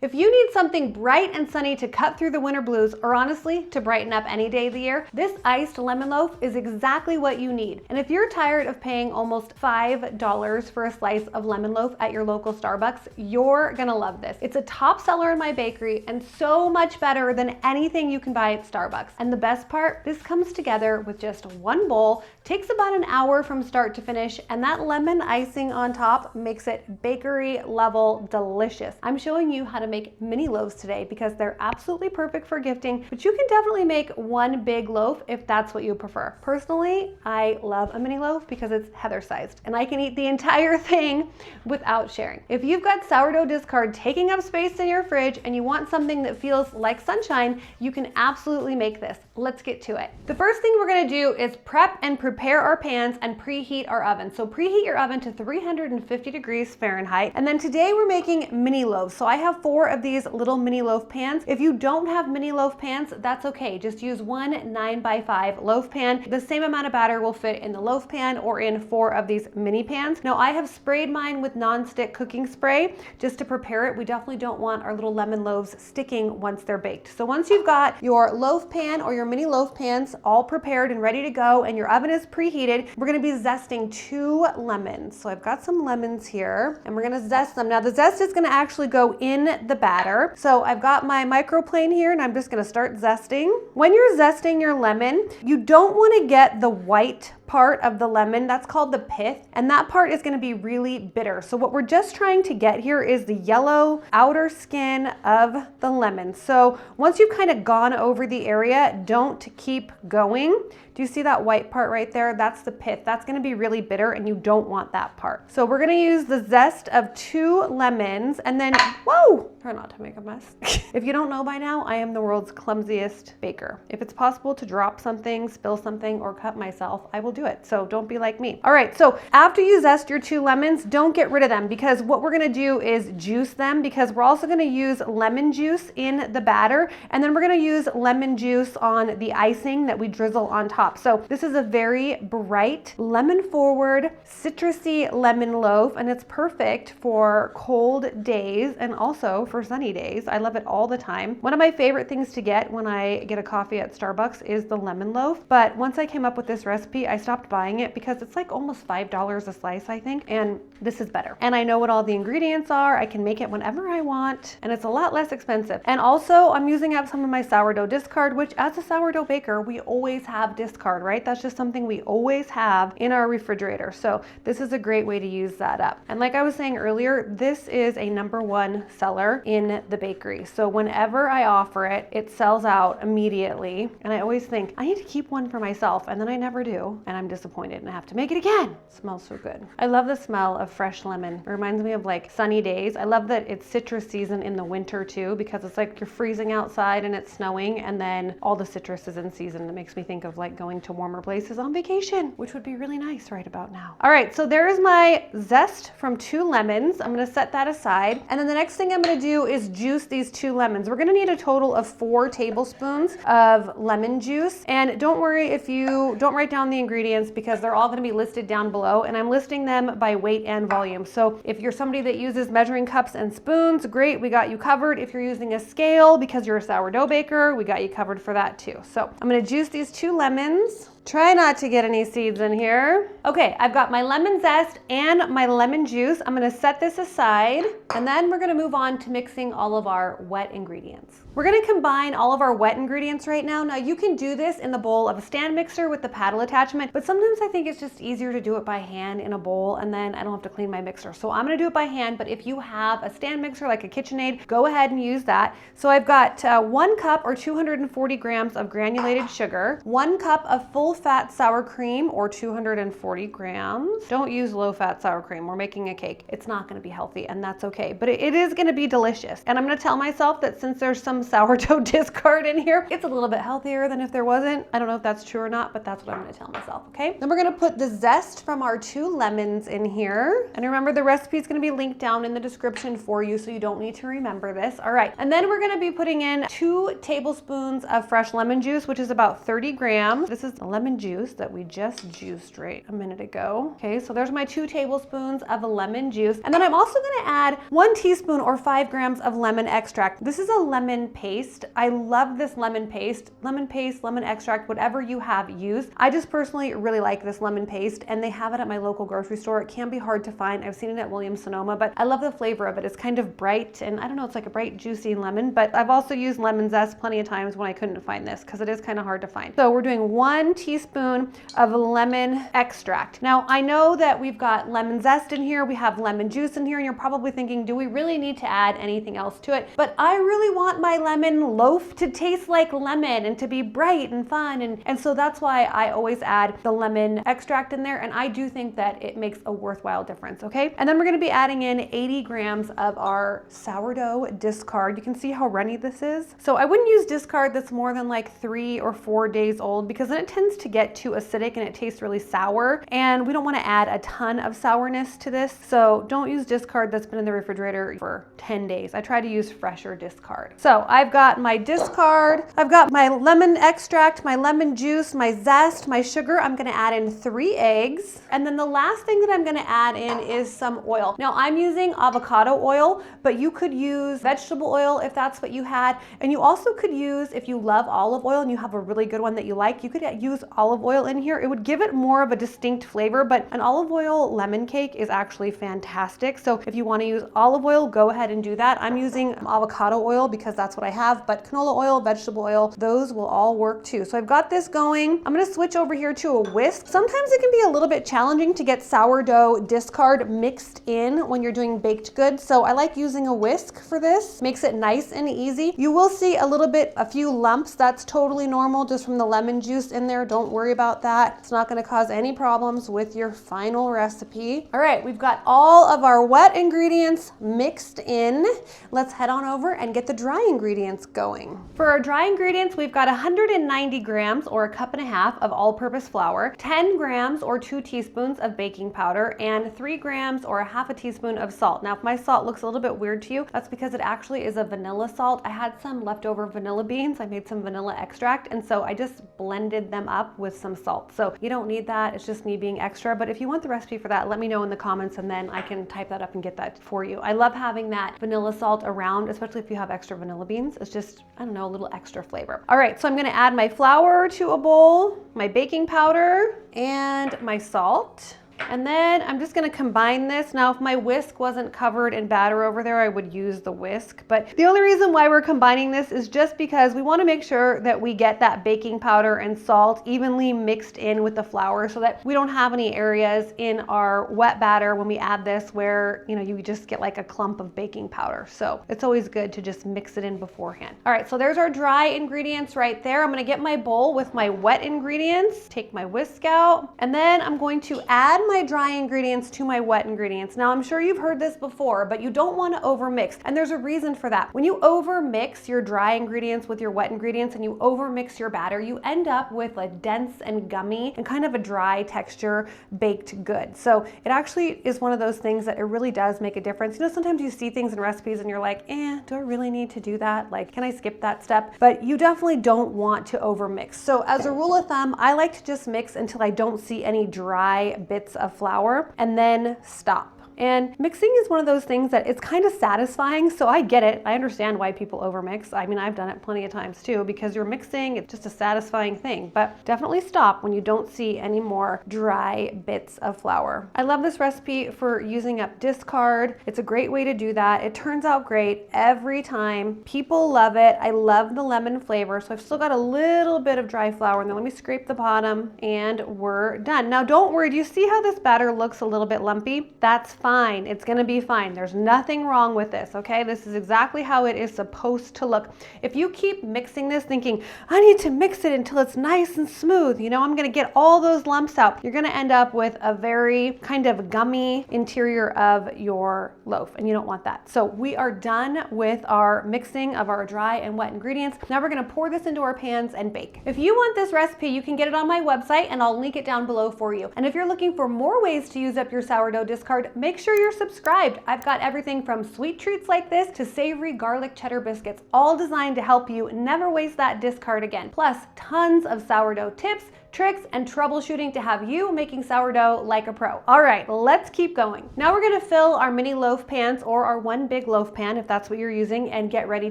If you need something bright and sunny to cut through the winter blues, or honestly, to brighten up any day of the year, this iced lemon loaf is exactly what you need. And if you're tired of paying almost $5 for a slice of lemon loaf at your local Starbucks, you're gonna love this. It's a top seller in my bakery and so much better than anything you can buy at Starbucks. And the best part, this comes together with just one bowl, takes about an hour from start to finish, and that lemon icing on top makes it bakery level delicious. I'm showing you how to make mini loaves today because they're absolutely perfect for gifting, but you can definitely make one big loaf if that's what you prefer. Personally, I love a mini loaf because it's Heather sized and I can eat the entire thing without sharing. If you've got sourdough discard taking up space in your fridge and you want something that feels like sunshine, you can absolutely make this. Let's get to it. The first thing we're gonna do is prep and prepare our pans and preheat our oven. So preheat your oven to 350 degrees Fahrenheit. And then today we're making mini loaves. So I have 4 of these little mini loaf pans. If you don't have mini loaf pans, that's okay. Just use one 9x5 loaf pan. The same amount of batter will fit in the loaf pan or in 4 of these mini pans. Now I have sprayed mine with non-stick cooking spray just to prepare it. We definitely don't want our little lemon loaves sticking once they're baked. So once you've got your loaf pan or your mini loaf pans all prepared and ready to go and your oven is preheated, we're gonna be zesting 2 lemons. So I've got some lemons here and we're gonna zest them. Now the zest is gonna actually go in the batter. So I've got my microplane here and I'm just gonna start zesting. When you're zesting your lemon, you don't wanna get the white part of the lemon, that's called the pith, and that part is going to be really bitter. So what we're just trying to get here is the yellow outer skin of the lemon. So once you've kind of gone over the area, don't keep going. Do you see that white part right there? That's the pith. That's going to be really bitter and you don't want that part. So we're going to use the zest of 2 lemons and then, whoa, try not to make a mess. If you don't know by now, I am the world's clumsiest baker. If it's possible to drop something, spill something, or cut myself, I will do it. So don't be like me. All right, so after you zest your 2 lemons, don't get rid of them because what we're gonna do is juice them because we're also gonna use lemon juice in the batter and then we're gonna use lemon juice on the icing that we drizzle on top. So this is a very bright, lemon forward, citrusy lemon loaf and it's perfect for cold days and also for sunny days. I love it all the time. One of my favorite things to get when I get a coffee at Starbucks is the lemon loaf, but once I came up with this recipe, I stopped buying it because it's like almost $5 a slice, I think, and this is better. And I know what all the ingredients are. I can make it whenever I want, and it's a lot less expensive. And also, I'm using up some of my sourdough discard, which as a sourdough baker, we always have discard, right? That's just something we always have in our refrigerator. So this is a great way to use that up. And like I was saying earlier, this is a #1 seller in the bakery. So whenever I offer it, it sells out immediately. And I always think, I need to keep one for myself, and then I never do. And I'm disappointed and I have to make it again. It smells so good. I love the smell of fresh lemon. It reminds me of like sunny days. I love that it's citrus season in the winter too, because it's like you're freezing outside and it's snowing and then all the citrus is in season. That makes me think of like going to warmer places on vacation, which would be really nice right about now. All right, so there's my zest from 2 lemons. I'm gonna set that aside. And then the next thing I'm gonna do is juice these 2 lemons. We're gonna need a total of 4 tablespoons of lemon juice. And don't worry if you don't write down the ingredients because they're all going to be listed down below and I'm listing them by weight and volume. So if you're somebody that uses measuring cups and spoons, great, we got you covered. If you're using a scale because you're a sourdough baker, we got you covered for that too. So I'm going to juice these 2 lemons. Try not to get any seeds in here. Okay, I've got my lemon zest and my lemon juice. I'm gonna set this aside and then we're gonna move on to mixing all of our wet ingredients. We're gonna combine all of our wet ingredients right now. Now you can do this in the bowl of a stand mixer with the paddle attachment, but sometimes I think it's just easier to do it by hand in a bowl and then I don't have to clean my mixer. So I'm gonna do it by hand, but if you have a stand mixer like a KitchenAid, go ahead and use that. So I've got 1 cup or 240 grams of granulated sugar, 1 cup of full fat sour cream or 240 grams. Don't use low fat sour cream. We're making a cake. It's not going to be healthy and that's okay, but it is going to be delicious. And I'm going to tell myself that since there's some sourdough discard in here, it's a little bit healthier than if there wasn't. I don't know if that's true or not, but that's what I'm going to tell myself, okay? Then we're going to put the zest from our 2 lemons in here. And remember, the recipe is going to be linked down in the description for you, so you don't need to remember this. All right. And then we're going to be putting in 2 tablespoons of fresh lemon juice, which is about 30 grams. This is the lemon lemon juice that we just juiced right a minute ago. Okay, so there's my 2 tablespoons of lemon juice. And then I'm also gonna add 1 teaspoon or 5 grams of lemon extract. This is a lemon paste. I love this lemon paste, lemon extract, whatever you have used. I just personally really like this lemon paste, and they have it at my local grocery store. It can be hard to find. I've seen it at Williams-Sonoma, but I love the flavor of it. It's kind of bright, and I don't know, it's like a bright, juicy lemon, but I've also used lemon zest plenty of times when I couldn't find this because it is kind of hard to find. So we're doing 1 teaspoon of lemon extract. Now, I know that we've got lemon zest in here, we have lemon juice in here, and you're probably thinking, do we really need to add anything else to it? But I really want my lemon loaf to taste like lemon and to be bright and fun, and so that's why I always add the lemon extract in there, and I do think that it makes a worthwhile difference, okay? And then we're gonna be adding in 80 grams of our sourdough discard. You can see how runny this is. So I wouldn't use discard that's more than like 3 or 4 days old, because then it tends to get too acidic and it tastes really sour, and we don't wanna add a ton of sourness to this. So don't use discard that's been in the refrigerator for 10 days. I try to use fresher discard. So I've got my discard, I've got my lemon extract, my lemon juice, my zest, my sugar. I'm gonna add in 3 eggs. And then the last thing that I'm gonna add in is some oil. Now I'm using avocado oil, but you could use vegetable oil if that's what you had. And you also could use, if you love olive oil and you have a really good one that you like, you could use olive oil in here. It would give it more of a distinct flavor, but an olive oil lemon cake is actually fantastic. So if you wanna use olive oil, go ahead and do that. I'm using avocado oil because that's what I have, but canola oil, vegetable oil, those will all work too. So I've got this going. I'm gonna switch over here to a whisk. Sometimes it can be a little bit challenging to get sourdough discard mixed in when you're doing baked goods. So I like using a whisk for this. Makes it nice and easy. You will see a few lumps. That's totally normal just from the lemon juice in there. Don't worry about that. It's not gonna cause any problems with your final recipe. All right, we've got all of our wet ingredients mixed in. Let's head on over and get the dry ingredients going. For our dry ingredients, we've got 190 grams or 1.5 cups of all-purpose flour, 10 grams or 2 teaspoons of baking powder, and 3 grams or 1/2 teaspoon of salt. Now, if my salt looks a little bit weird to you, that's because it actually is a vanilla salt. I had some leftover vanilla beans. I made some vanilla extract, and so I just blended them up with some salt. So you don't need that. It's just me being extra. But if you want the recipe for that, let me know in the comments, and then I can type that up and get that for you. I love having that vanilla salt around, especially if you have extra vanilla beans. It's just, I don't know, a little extra flavor. All right, so I'm gonna add my flour to a bowl, my baking powder, and my salt. And then I'm just gonna combine this. Now, if my whisk wasn't covered in batter over there, I would use the whisk. But the only reason why we're combining this is just because we wanna make sure that we get that baking powder and salt evenly mixed in with the flour so that we don't have any areas in our wet batter when we add this where, you know, you just get like a clump of baking powder. So it's always good to just mix it in beforehand. All right, so there's our dry ingredients right there. I'm gonna get my bowl with my wet ingredients, take my whisk out, and then I'm going to add my dry ingredients to my wet ingredients. Now, I'm sure you've heard this before, but you don't want to overmix, and there's a reason for that. When you overmix your dry ingredients with your wet ingredients and you overmix your batter, you end up with a dense and gummy and kind of a dry texture baked good. So it actually is one of those things that it really does make a difference. You know, sometimes you see things in recipes and you're like, do I really need to do that? Like, can I skip that step? But you definitely don't want to overmix. So as a rule of thumb, I like to just mix until I don't see any dry bits of flour and then stop. And mixing is one of those things that it's kind of satisfying, so I get it. I understand why people overmix. I mean, I've done it plenty of times too, because you're mixing, it's just a satisfying thing. But definitely stop when you don't see any more dry bits of flour. I love this recipe for using up discard. It's a great way to do that. It turns out great every time. People love it. I love the lemon flavor, so I've still got a little bit of dry flour, and then let me scrape the bottom, and we're done. Now, don't worry. Do you see how this batter looks a little bit lumpy? That's fine. It's gonna be fine. There's nothing wrong with this, okay? This is exactly how it is supposed to look. If you keep mixing this thinking, I need to mix it until it's nice and smooth, you know, I'm gonna get all those lumps out, you're gonna end up with a very kind of gummy interior of your loaf, and you don't want that. So we are done with our mixing of our dry and wet ingredients. Now we're gonna pour this into our pans and bake. If you want this recipe, you can get it on my website, and I'll link it down below for you. And if you're looking for more ways to use up your sourdough discard, make sure you're subscribed. I've got everything from sweet treats like this to savory garlic cheddar biscuits, all designed to help you never waste that discard again. Plus, tons of sourdough tips, tricks, and troubleshooting to have you making sourdough like a pro. All right, let's keep going. Now we're gonna fill our mini loaf pans or our one big loaf pan if that's what you're using and get ready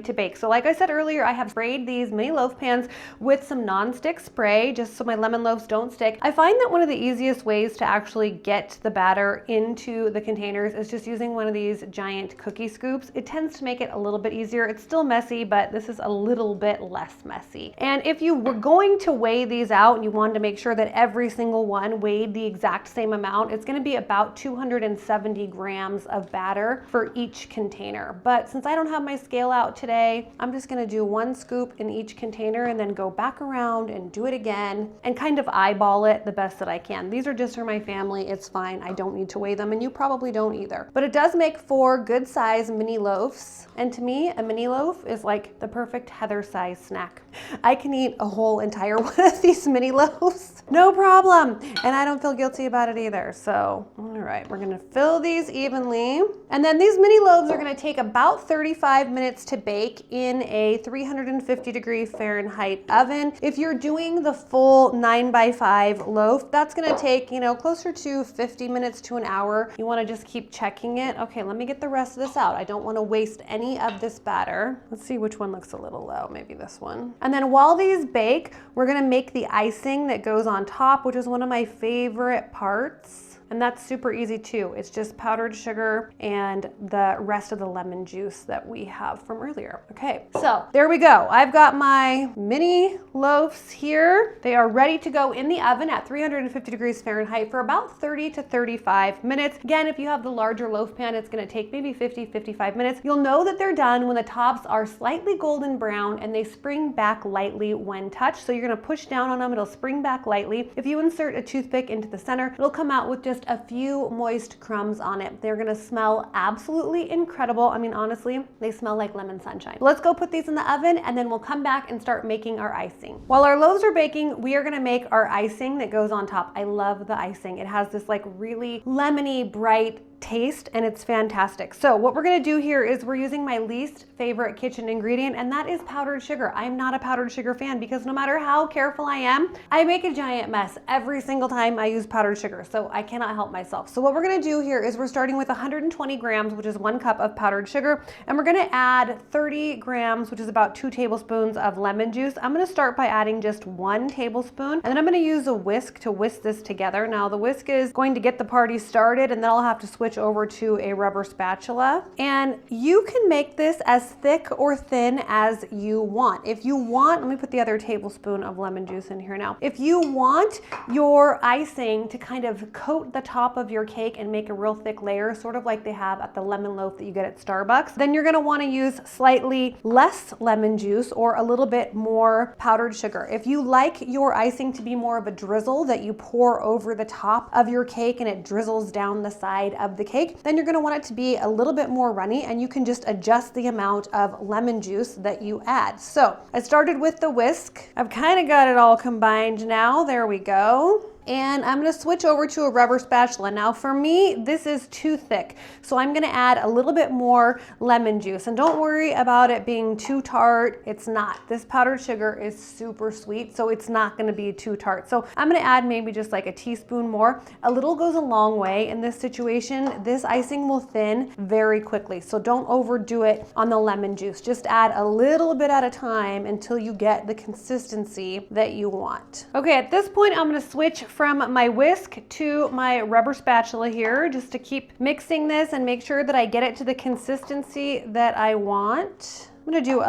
to bake. So like I said earlier, I have sprayed these mini loaf pans with some non-stick spray just so my lemon loaves don't stick. I find that one of the easiest ways to actually get the batter into the containers is just using one of these giant cookie scoops. It tends to make it a little bit easier. It's still messy, but this is a little bit less messy. And if you were going to weigh these out and you wanted to make sure that every single one weighed the exact same amount, it's going to be about 270 grams of batter for each container. But since I don't have my scale out today, I'm just going to do one scoop in each container and then go back around and do it again and kind of eyeball it the best that I can. These are just for my family. It's fine. I don't need to weigh them, and you probably don't either. But it does make for good size mini loaves. And to me, a mini loaf is like the perfect Heather size snack. I can eat a whole entire one of these mini loaves, no problem. And I don't feel guilty about it either. So, all right, we're gonna fill these evenly. And then these mini loaves are gonna take about 35 minutes to bake in a 350-degree Fahrenheit oven. If you're doing the full 9x5 loaf, that's gonna take, closer to 50 minutes to an hour. You wanna just keep checking it. Okay, let me get the rest of this out. I don't wanna waste any of this batter. Let's see which one looks a little low, maybe this one. And then while these bake, we're gonna make the icing that goes on top, which is one of my favorite parts. And that's super easy too. It's just powdered sugar and the rest of the lemon juice that we have from earlier. Okay, so there we go. I've got my mini loaves here. They are ready to go in the oven at 350 degrees Fahrenheit for about 30 to 35 minutes. Again, if you have the larger loaf pan, it's gonna take maybe 55 minutes. You'll know that they're done when the tops are slightly golden brown and they spring back lightly when touched. So you're gonna push down on them, it'll spring back lightly. If you insert a toothpick into the center, it'll come out with just a few moist crumbs on it. They're gonna smell absolutely incredible. I mean, honestly, they smell like lemon sunshine. Let's go put these in the oven and then we'll come back and start making our icing. While our loaves are baking, we are gonna make our icing that goes on top. I love the icing. It has this like really lemony, bright taste, and it's fantastic. So what we're gonna do here is we're using my least favorite kitchen ingredient, and that is powdered sugar. I'm not a powdered sugar fan because no matter how careful I am, I make a giant mess every single time I use powdered sugar, so I cannot help myself. So what we're gonna do here is we're starting with 120 grams, which is 1 cup of powdered sugar, and we're gonna add 30 grams, which is about 2 tablespoons of lemon juice. I'm gonna start by adding just 1 tablespoon, and then I'm gonna use a whisk to whisk this together. Now the whisk is going to get the party started, and then I'll have to switch over to a rubber spatula. And you can make this as thick or thin as you want. If you want, let me put the other tablespoon of lemon juice in here now. If you want your icing to kind of coat the top of your cake and make a real thick layer, sort of like they have at the lemon loaf that you get at Starbucks, then you're gonna wanna use slightly less lemon juice or a little bit more powdered sugar. If you like your icing to be more of a drizzle that you pour over the top of your cake and it drizzles down the side of the cake, then you're gonna want it to be a little bit more runny, and you can just adjust the amount of lemon juice that you add. So I started with the whisk. I've kind of got it all combined now. There we go. And I'm gonna switch over to a rubber spatula. Now for me, this is too thick. So I'm gonna add a little bit more lemon juice. And don't worry about it being too tart. It's not. This powdered sugar is super sweet, so it's not gonna be too tart. So I'm gonna add maybe just like a teaspoon more. A little goes a long way in this situation. This icing will thin very quickly. So don't overdo it on the lemon juice. Just add a little bit at a time until you get the consistency that you want. Okay, at this point, I'm gonna switch from my whisk to my rubber spatula here just to keep mixing this and make sure that I get it to the consistency that I want. I'm gonna do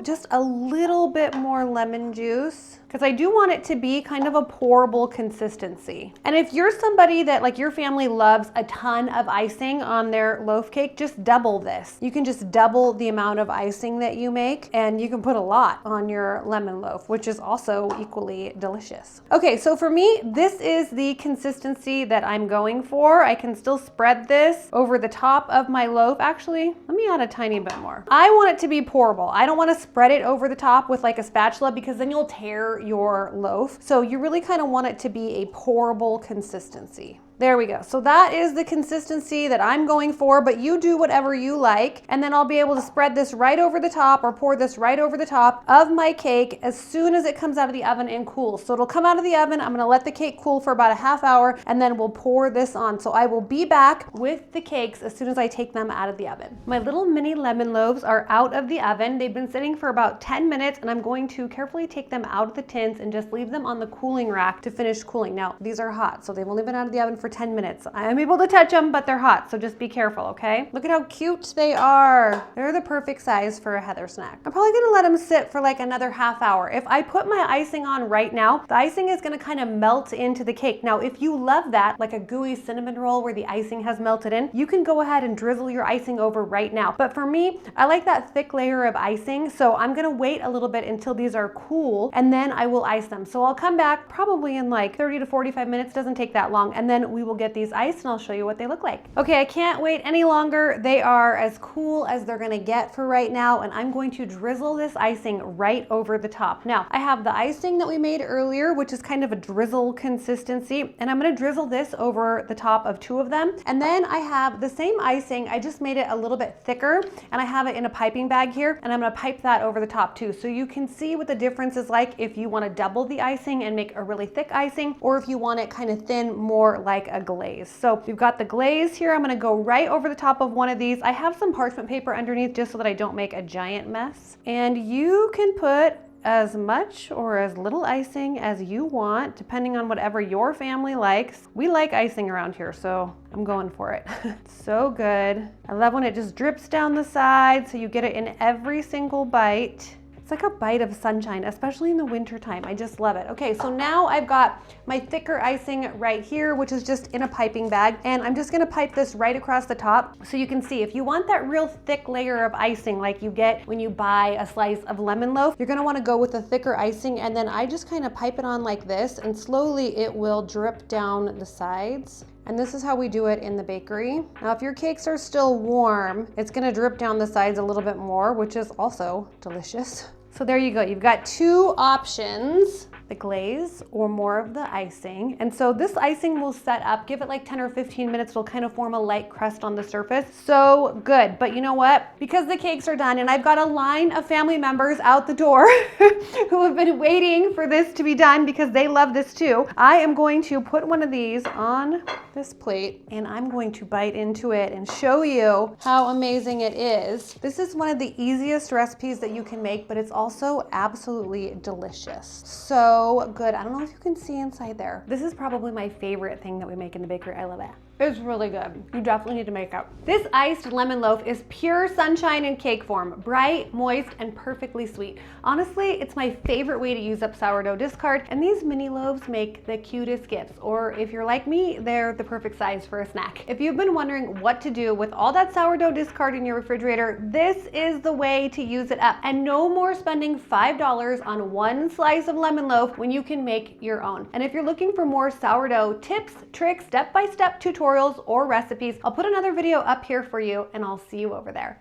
just a little bit more lemon juice because I do want it to be kind of a pourable consistency. And if you're somebody that like your family loves a ton of icing on their loaf cake, just double this. You can just double the amount of icing that you make, and you can put a lot on your lemon loaf, which is also equally delicious. Okay, so for me, this is the consistency that I'm going for. I can still spread this over the top of my loaf. Actually, let me add a tiny bit more. I want it to be pourable. I don't want to spread it over the top with like a spatula because then you'll tear your loaf. So you really kind of want it to be a pourable consistency. There we go. So that is the consistency that I'm going for, but you do whatever you like. And then I'll be able to spread this right over the top or pour this right over the top of my cake as soon as it comes out of the oven and cools. So it'll come out of the oven. I'm gonna let the cake cool for about a half hour and then we'll pour this on. So I will be back with the cakes as soon as I take them out of the oven. My little mini lemon loaves are out of the oven. They've been sitting for about 10 minutes and I'm going to carefully take them out of the tins and just leave them on the cooling rack to finish cooling. Now, these are hot, so they've only been out of the oven for 10 minutes. I am able to touch them, but they're hot, so just be careful, okay? Look at how cute they are. They're the perfect size for a Heather snack. I'm probably gonna let them sit for like another half hour. If I put my icing on right now, the icing is gonna kind of melt into the cake. Now, if you love that, like a gooey cinnamon roll where the icing has melted in, you can go ahead and drizzle your icing over right now. But for me, I like that thick layer of icing, so I'm gonna wait a little bit until these are cool, and then I will ice them. So I'll come back probably in like 30 to 45 minutes, doesn't take that long, and then we will get these iced and I'll show you what they look like. Okay, I can't wait any longer. They are as cool as they're gonna get for right now, and I'm going to drizzle this icing right over the top. Now, I have the icing that we made earlier, which is kind of a drizzle consistency, and I'm gonna drizzle this over the top of 2 of them. And then I have the same icing, I just made it a little bit thicker, and I have it in a piping bag here, and I'm gonna pipe that over the top too. So you can see what the difference is like if you wanna double the icing and make a really thick icing, or if you want it kind of thin, more like a glaze. So we've got the glaze here. I'm gonna go right over the top of one of these. I have some parchment paper underneath just so that I don't make a giant mess. And you can put as much or as little icing as you want, depending on whatever your family likes. We like icing around here, so I'm going for it. So good. I love when it just drips down the side, so you get it in every single bite. It's like a bite of sunshine, especially in the winter time. I just love it. Okay, so now I've got my thicker icing right here, which is just in a piping bag, and I'm just gonna pipe this right across the top so you can see. If you want that real thick layer of icing like you get when you buy a slice of lemon loaf, you're gonna wanna go with a thicker icing, and then I just kind of pipe it on like this, and slowly it will drip down the sides. And this is how we do it in the bakery. Now, if your cakes are still warm, it's gonna drip down the sides a little bit more, which is also delicious. So there you go, you've got 2 options, the glaze or more of the icing. And so this icing will set up, give it like 10 or 15 minutes, it'll kind of form a light crust on the surface. So good, but you know what? Because the cakes are done and I've got a line of family members out the door who have been waiting for this to be done because they love this too, I am going to put one of these on this plate and I'm going to bite into it and show you how amazing it is. This is one of the easiest recipes that you can make, but it's also absolutely delicious. So good. I don't know if you can see inside there. This is probably my favorite thing that we make in the bakery. I love it. It's really good. You definitely need to make it. This iced lemon loaf is pure sunshine in cake form, bright, moist, and perfectly sweet. Honestly, it's my favorite way to use up sourdough discard, and these mini loaves make the cutest gifts, or if you're like me, they're the perfect size for a snack. If you've been wondering what to do with all that sourdough discard in your refrigerator, this is the way to use it up. And no more spending $5 on one slice of lemon loaf when you can make your own. And if you're looking for more sourdough tips, tricks, step-by-step tutorials, or recipes, I'll put another video up here for you and I'll see you over there.